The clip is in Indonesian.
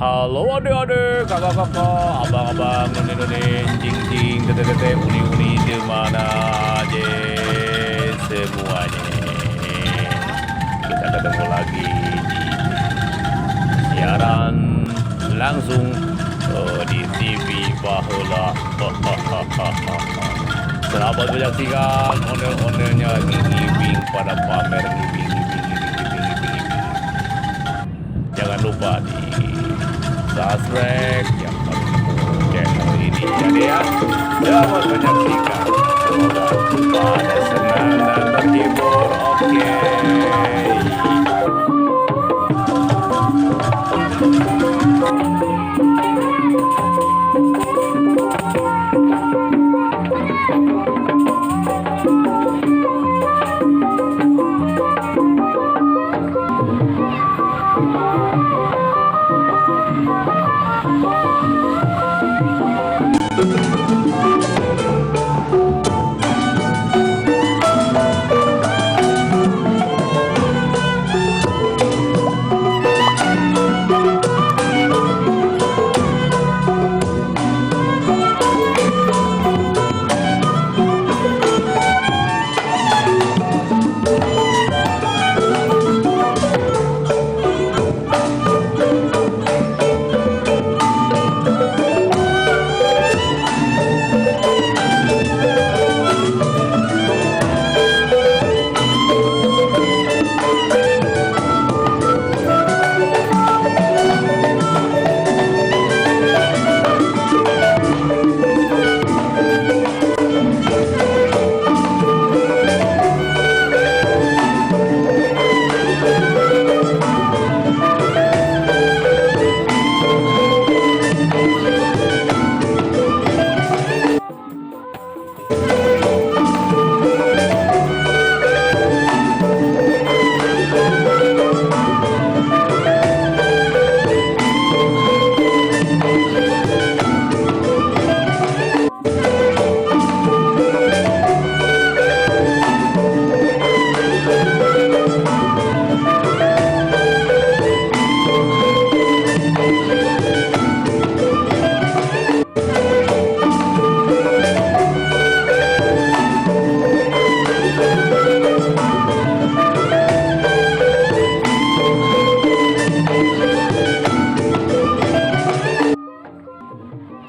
Halo adik-adik, kakak-kakak, abang-abang, noni-noni, cing-cing, tete-tete, uni-uni, di mana aja semuanya. Kita ketemu lagi di siaran langsung di TV baheula. Selamat menyaksikan ondel-ondelnya ngibing pada pamer ngibing. Jangan lupa di subscribe yang channel ini jadi ya. Selamat menyaksikan. Semoga pada